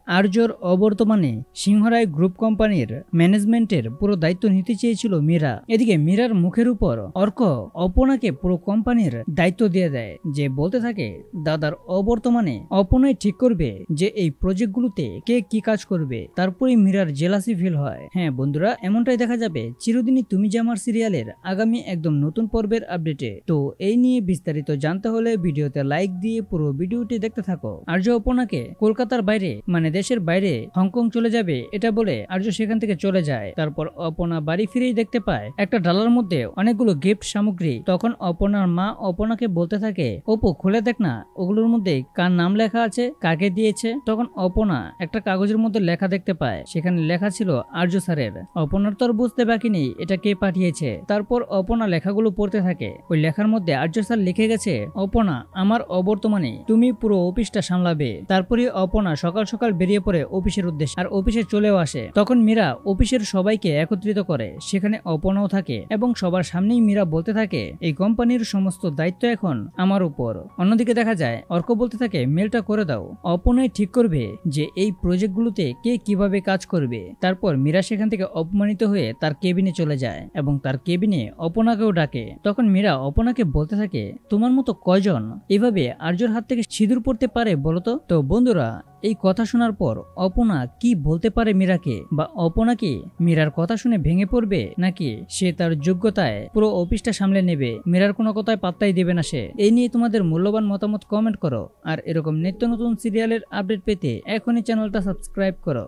আর্যর অবর্তমানে সিংহরায় গ্রুপ কোম্পানির ম্যানেজমেন্টের পুরো দায়িত্ব নিতে চেয়েছিল মীরা। এদিকে মীরার মুখের উপর অর্ক অপনাকে পুরো কোম্পানির দায়িত্ব দিয়ে দেয়, যে বলতে থাকে দাদার অবর্তমানে অপনাই ঠিক করবে যে এই প্রজেক্টগুলোতে কে কি কাজ করবে। তারপরেই মীরার জেলাসি ফিল হয়। হ্যাঁ বন্ধুরা, এমনটাই দেখা যাবে চিরদিনই তুমি যে আমার সিরিয়ালের আগামী একদম নতুন পর্বের আপডেটে। তো এই নিয়ে বিস্তারিত জানতে হলে ভিডিওতে লাইক দিয়ে পুরো ভিডিওটি দেখতে থাকো। আর্য অপনাকে কলকাতার বাইরে মানে দেশের বাইরে হংকং চলে যাবে এটা বলে আর্য সেখান থেকে চলে যায়। তারপর অপনা বাড়ি ফিরেই দেখতে পায় একটা ডালার মধ্যে অনেকগুলো গিফট সামগ্রী। তখন অপনার মা অপনাকে বলতে থাকে, অপু খুলে দেখ না ওগুলোর মধ্যে কার নাম লেখা আছে, কাকে দিয়েছে। তখন অপনা একটা কাগজের মধ্যে লেখা দেখতে পায়, সেখানে লেখা ছিল আর্য স্যারের। অপনার তো আর বুঝতে বাকি নেই এটা কে পাঠিয়েছে। তারপর অপনা লেখাগুলো পড়তে থাকে। ওই লেখার মধ্যে আর্য স্যার লিখে গেছে, অপনা আমার অবর্তমানে তুমি পুরো অফিসটা সামলাবে। তারপরে অপনা সকাল সকাল বেরিয়ে পড়ে অফিসের উদ্দেশ্যে, আর অফিসে চলেও আসে। তখন মীরা অফিসের সবাইকে একত্রিত করে, সেখানে অপনাও থাকে এবং সবার সামনেই মীরা বলতে থাকে এই কোম্পানির সমস্ত দায়িত্ব এখন আমার উপর। অন্যদিকে দেখা যায় অর্ক বলতে থাকে মেলটা করে দাও, অপনাই ঠিক করবে যে এই প্রজেক্টগুলোতে কে কিভাবে কাজ করবে। তারপর মীরা সেখান থেকে অপমানিত হয়ে তার কেবিনে চলে যায় এবং তার কেবিনে অপনাকেও ডাকে। তখন মীরা অপনাকে বলতে থাকে তোমার মতো কয়জন এভাবে আর্যর হাত থেকে সিঁদুর পড়তে পারে বলতো। তো বন্ধুরা, এই কথা শোনার পর অপনা কি বলতে পারে মীরাকে, বা অপনা কি মীরার কথা শুনে ভেঙে পড়বে, নাকি সে তার যোগ্যতায় পুরো অফিসটা সামলে নেবে, মীরার কোনো কথায় পাত্তাই দেবে না সে? এই নিয়ে তোমাদের মূল্যবান মতামত কমেন্ট করো। আর এরকম নিত্য নতুন সিরিয়ালের আপডেট পেতে এখনই চ্যানেলটা সাবস্ক্রাইব করো।